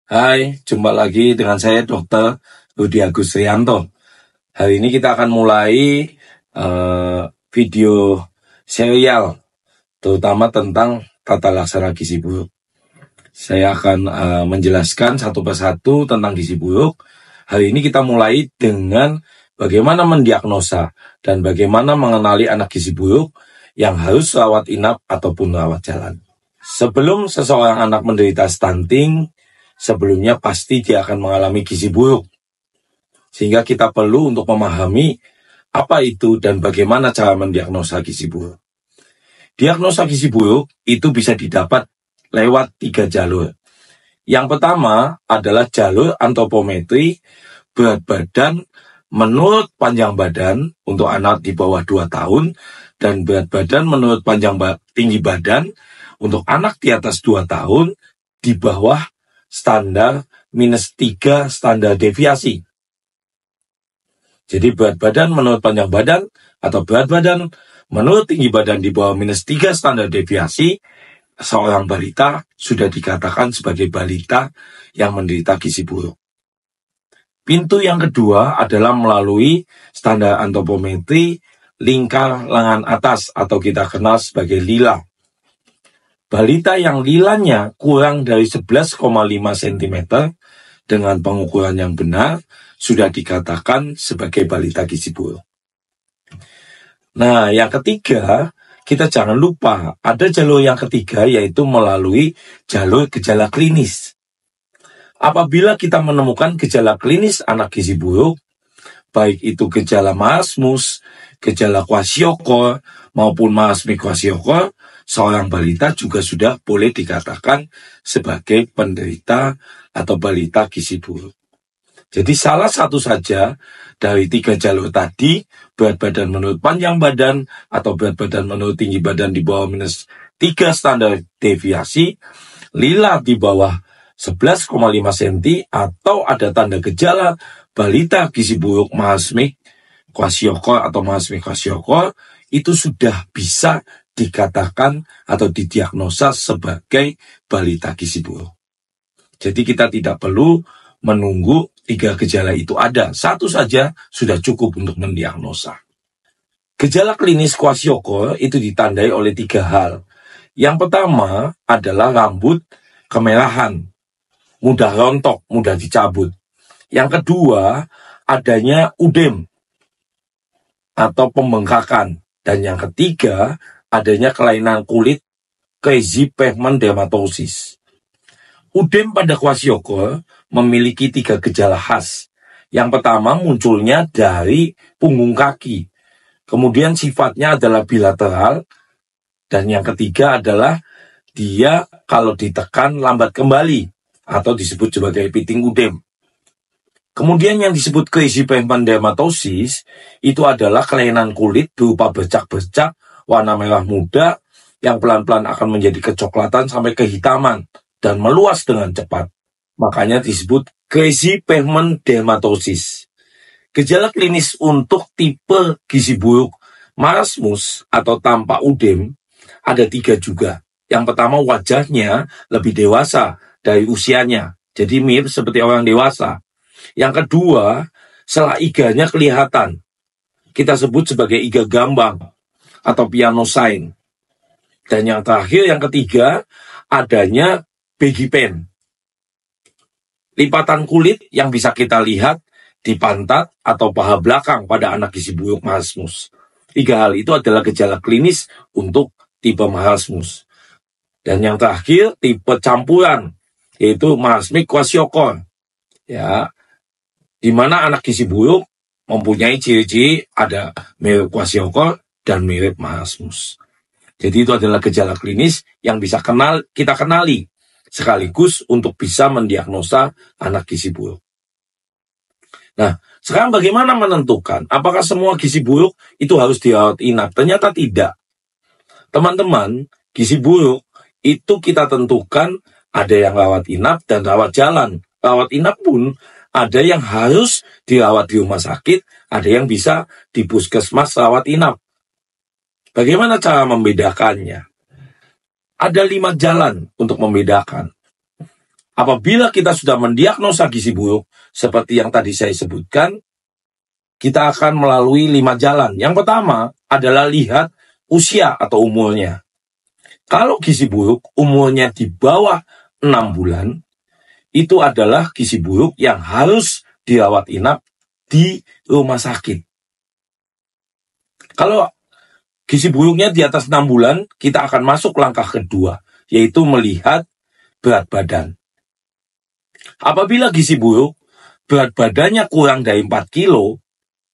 Hai, jumpa lagi dengan saya Dr. Rudi Agus Rianto. Hari ini kita akan mulai video serial, terutama tentang tata laksana gizi buruk. Saya akan menjelaskan satu persatu tentang gizi buruk. Hari ini kita mulai dengan bagaimana mendiagnosa dan bagaimana mengenali anak gizi buruk yang harus rawat inap ataupun rawat jalan. Sebelum seseorang anak menderita stunting, sebelumnya pasti dia akan mengalami gizi buruk. Sehingga kita perlu untuk memahami apa itu dan bagaimana cara mendiagnosa gizi buruk. Diagnosa gizi buruk itu bisa didapat lewat 3 jalur. Yang pertama adalah jalur antropometri berat badan menurut panjang badan untuk anak di bawah 2 tahun dan berat badan menurut tinggi badan untuk anak di atas 2 tahun di bawah standar -3 standar deviasi. Jadi berat badan menurut panjang badan atau berat badan menurut tinggi badan di bawah -3 standar deviasi, seorang balita sudah dikatakan sebagai balita yang menderita gizi buruk. Pintu yang kedua adalah melalui standar antropometri lingkar lengan atas atau kita kenal sebagai lila. Balita yang lilanya kurang dari 11,5 cm dengan pengukuran yang benar sudah dikatakan sebagai balita gizi buruk. Nah, yang ketiga, kita jangan lupa ada jalur yang ketiga yaitu melalui jalur gejala klinis. Apabila kita menemukan gejala klinis anak gizi buruk, baik itu gejala marasmus, gejala kwashiorkor maupun marasmi kwashiorkor, seorang balita juga sudah boleh dikatakan sebagai penderita atau balita gizi buruk. Jadi salah satu saja dari 3 jalur tadi, berat badan menurut panjang badan atau berat badan menurut tinggi badan di bawah -3 standar deviasi, lila di bawah 11,5 cm atau ada tanda gejala balita gizi buruk marasmi kwashiorkor atau marasmi kwashiorkor, itu sudah bisa dikatakan atau didiagnosa sebagai balita gizi buruk. Jadi kita tidak perlu menunggu 3 gejala itu ada. Satu saja sudah cukup untuk mendiagnosa. Gejala klinis kwashiorkor itu ditandai oleh 3 hal. Yang pertama adalah rambut kemerahan, mudah rontok, mudah dicabut. Yang kedua, adanya udem atau pembengkakan. Dan yang ketiga, adanya kelainan kulit crazy pigment dermatosis. Udem pada kwashiorkor memiliki 3 gejala khas. Yang pertama munculnya dari punggung kaki. Kemudian sifatnya adalah bilateral. Dan yang ketiga adalah dia kalau ditekan lambat kembali atau disebut sebagai piting udem. Kemudian yang disebut crazy pigment dermatosis itu adalah kelainan kulit berupa bercak-bercak warna merah muda yang pelan-pelan akan menjadi kecoklatan sampai kehitaman dan meluas dengan cepat. Makanya disebut crazy pigment dermatosis. Gejala klinis untuk tipe gizi buruk marasmus atau tanpa udem ada 3 juga. Yang pertama wajahnya lebih dewasa dari usianya, jadi mirip seperti orang dewasa. Yang kedua, sela iganya kelihatan. Kita sebut sebagai iga gambang atau piano sign. Dan yang terakhir, yang ketiga, adanya baggy pants. Lipatan kulit yang bisa kita lihat di pantat atau paha belakang pada anak gizi buruk marasmus. 3 hal itu adalah gejala klinis untuk tipe marasmus. Dan yang terakhir, tipe campuran, yaitu marasmi kwashiorkor. Ya, di mana anak gizi buruk mempunyai ciri-ciri ada mirip kwashiorkor dan mirip marasmus. Jadi itu adalah gejala klinis yang bisa kita kenali sekaligus untuk bisa mendiagnosa anak gizi buruk. Nah, sekarang bagaimana menentukan apakah semua gizi buruk itu harus dirawat inap? Ternyata tidak. Teman-teman, gizi buruk itu kita tentukan ada yang rawat inap dan rawat jalan. Rawat inap pun ada yang harus dirawat di rumah sakit, ada yang bisa di puskesmas rawat inap. Bagaimana cara membedakannya? Ada 5 jalan untuk membedakan. Apabila kita sudah mendiagnosa gizi buruk, seperti yang tadi saya sebutkan, kita akan melalui 5 jalan. Yang pertama adalah lihat usia atau umurnya. Kalau gizi buruk umurnya di bawah 6 bulan, itu adalah gizi buruk yang harus dirawat inap di rumah sakit. Kalau gizi buruknya di atas 6 bulan, kita akan masuk langkah kedua, yaitu melihat berat badan. Apabila gizi buruk, berat badannya kurang dari 4 kilo,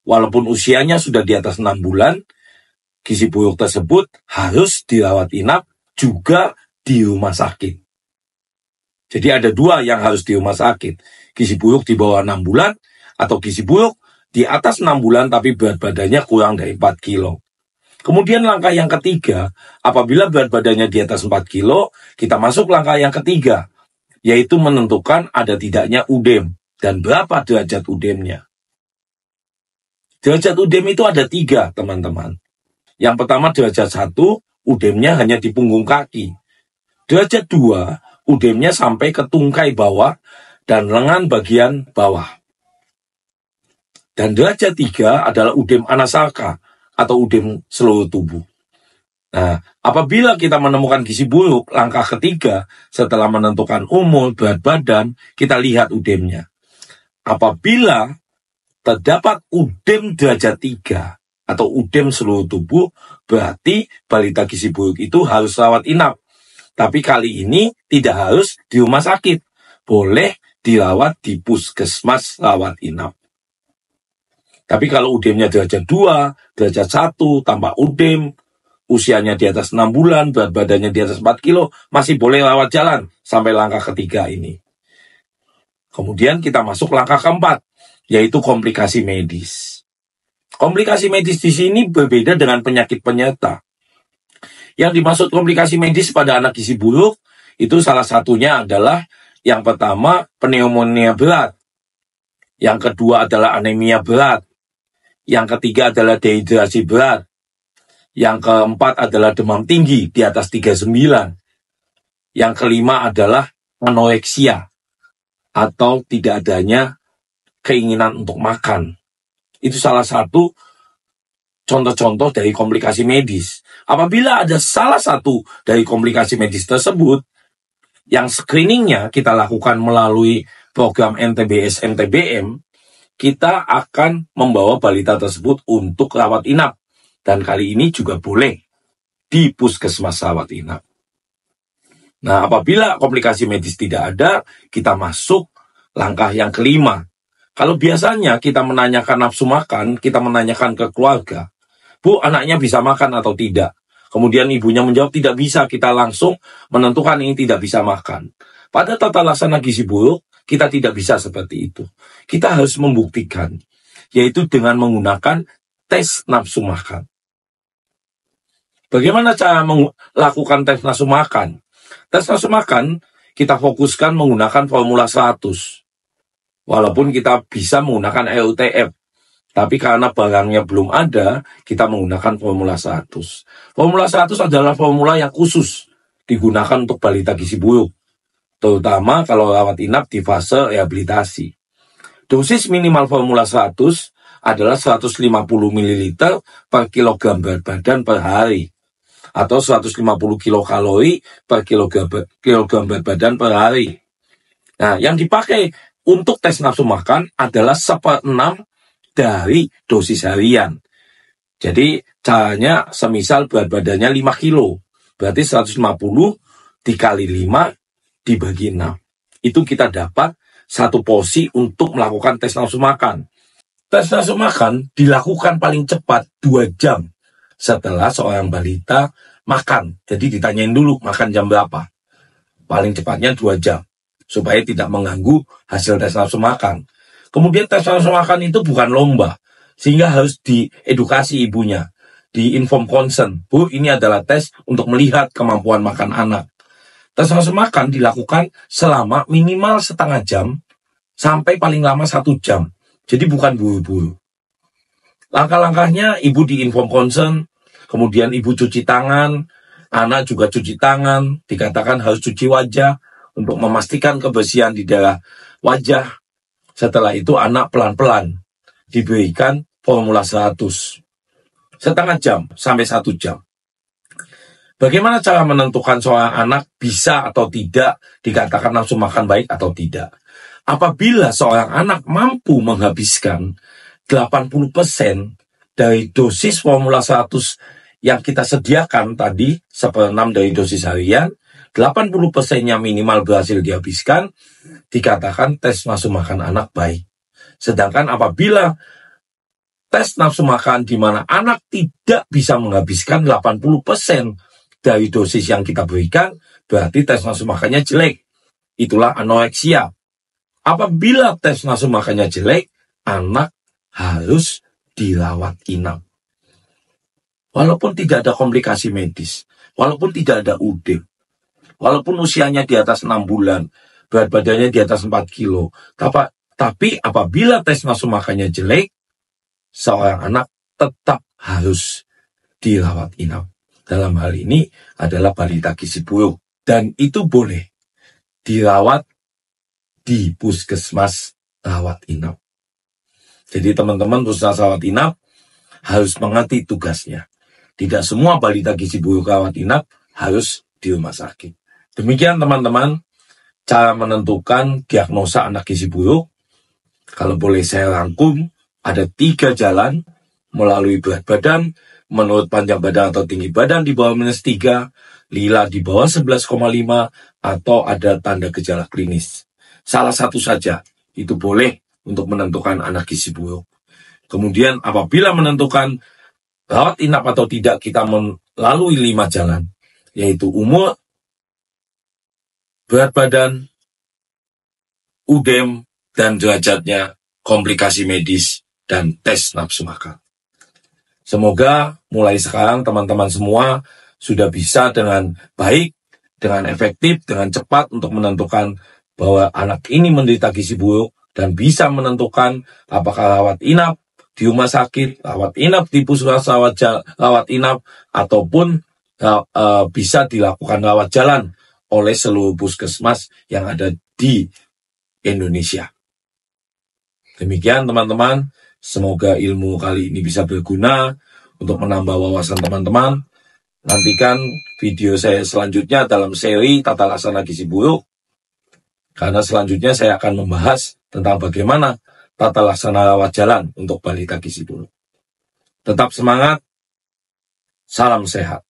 walaupun usianya sudah di atas 6 bulan, gizi buruk tersebut harus dirawat inap juga di rumah sakit. Jadi ada 2 yang harus di rumah sakit. Gizi buruk di bawah 6 bulan, atau gizi buruk di atas 6 bulan tapi berat badannya kurang dari 4 kilo. Kemudian langkah yang ketiga, apabila berat badannya di atas 4 kilo, kita masuk langkah yang ketiga, yaitu menentukan ada tidaknya udem dan berapa derajat udemnya. Derajat udem itu ada 3, teman-teman. Yang pertama derajat 1, udemnya hanya di punggung kaki. Derajat 2, udemnya sampai ke tungkai bawah dan lengan bagian bawah. Dan derajat 3 adalah udem anasarka atau udem seluruh tubuh. Nah, apabila kita menemukan gizi buruk, langkah ketiga setelah menentukan umur, berat badan, kita lihat udemnya. Apabila terdapat udem derajat 3 atau udem seluruh tubuh, berarti balita gizi buruk itu harus rawat inap. Tapi kali ini tidak harus di rumah sakit. Boleh dirawat di puskesmas rawat inap. Tapi kalau udemnya derajat 2, derajat 1, tambah udem, usianya di atas 6 bulan, berat badannya di atas 4 kilo, masih boleh rawat jalan sampai langkah ketiga ini. Kemudian kita masuk langkah keempat, yaitu komplikasi medis. Komplikasi medis di sini berbeda dengan penyakit penyerta. Yang dimaksud komplikasi medis pada anak gizi buruk, itu salah satunya adalah yang pertama pneumonia berat, yang kedua adalah anemia berat, yang ketiga adalah dehidrasi berat, yang keempat adalah demam tinggi di atas 39, yang kelima adalah anoreksia atau tidak adanya keinginan untuk makan. Itu salah satu contoh-contoh dari komplikasi medis. Apabila ada salah satu dari komplikasi medis tersebut, yang screeningnya kita lakukan melalui program NTBS-MTBM, kita akan membawa balita tersebut untuk rawat inap. Dan kali ini juga boleh di puskesmas rawat inap. Nah, apabila komplikasi medis tidak ada, kita masuk langkah yang kelima. Kalau biasanya kita menanyakan nafsu makan, kita menanyakan ke keluarga, Bu, anaknya bisa makan atau tidak? Kemudian ibunya menjawab tidak bisa, kita langsung menentukan ini tidak bisa makan. Pada tata laksana gizi buruk, kita tidak bisa seperti itu. Kita harus membuktikan, yaitu dengan menggunakan tes nafsu makan. Bagaimana cara melakukan tes nafsu makan? Tes nafsu makan, kita fokuskan menggunakan formula 100. Walaupun kita bisa menggunakan EUTF. Tapi karena barangnya belum ada, kita menggunakan formula 100. Formula 100 adalah formula yang khusus digunakan untuk balita gizi buruk, terutama kalau rawat inap di fase rehabilitasi. Dosis minimal formula 100 adalah 150 ml per kilogram berat badan per hari, atau 150 kilokalori per kilogram berat badan per hari. Nah, yang dipakai untuk tes nafsu makan adalah 1/6 dari dosis harian. Jadi caranya semisal berat badannya 5 kilo, berarti 150 dikali 5 dibagi 6. Itu kita dapat satu porsi untuk melakukan tes nafsu makan. Tes nafsu makan dilakukan paling cepat 2 jam setelah seorang balita makan. Jadi ditanyain dulu makan jam berapa. Paling cepatnya 2 jam, supaya tidak mengganggu hasil tes nafsu makan. Kemudian tes nafsu makan itu bukan lomba, sehingga harus diedukasi ibunya, di-inform consent. Bu, ini adalah tes untuk melihat kemampuan makan anak. Tes nafsu makan dilakukan selama minimal setengah jam, sampai paling lama 1 jam. Jadi bukan buru-buru. Langkah-langkahnya, ibu di-inform consent, kemudian ibu cuci tangan, anak juga cuci tangan, dikatakan harus cuci wajah, untuk memastikan kebersihan di daerah wajah. Setelah itu anak pelan-pelan diberikan formula 100, setengah jam sampai 1 jam. Bagaimana cara menentukan seorang anak bisa atau tidak dikatakan nafsu makan baik atau tidak? Apabila seorang anak mampu menghabiskan 80% dari dosis formula 100 yang kita sediakan tadi, 1/6 dari dosis harian, 80%-nya minimal berhasil dihabiskan, dikatakan tes nafsu makan anak baik. Sedangkan apabila tes nafsu makan di mana anak tidak bisa menghabiskan 80% dari dosis yang kita berikan, berarti tes nafsu makannya jelek. Itulah anoreksia. Apabila tes nafsu makannya jelek, anak harus dirawat inap. Walaupun tidak ada komplikasi medis, walaupun tidak ada UD, walaupun usianya di atas 6 bulan, berat badannya di atas 4 kilo, tapi apabila tes nafsu makannya jelek, seorang anak tetap harus dirawat inap. Dalam hal ini adalah balita gizi buruk, dan itu boleh dirawat di puskesmas rawat inap. Jadi teman-teman puskesmas rawat inap harus mengerti tugasnya. Tidak semua balita gizi buruk rawat inap harus di rumah sakit. Demikian teman-teman, cara menentukan diagnosa anak gizi buruk. Kalau boleh saya rangkum, ada 3 jalan: melalui berat badan, menurut panjang badan atau tinggi badan di bawah -3, lila di bawah 11,5, atau ada tanda gejala klinis. Salah satu saja, itu boleh untuk menentukan anak gizi buruk. Kemudian apabila menentukan rawat inap atau tidak, kita melalui 5 jalan, yaitu umur, berat badan, UDEM dan derajatnya, komplikasi medis, dan tes nafsu makan. Semoga mulai sekarang teman-teman semua sudah bisa dengan baik, dengan efektif, dengan cepat untuk menentukan bahwa anak ini menderita gizi buruk, dan bisa menentukan apakah rawat inap di rumah sakit, rawat inap di puskesmas rawat inap, ataupun bisa dilakukan rawat jalan oleh seluruh puskesmas yang ada di Indonesia. Demikian teman-teman, semoga ilmu kali ini bisa berguna untuk menambah wawasan teman-teman. Nantikan video saya selanjutnya dalam seri Tata Laksana Gizi Buruk, karena selanjutnya saya akan membahas tentang bagaimana tata laksana rawat jalan untuk balita gizi buruk. Tetap semangat, salam sehat.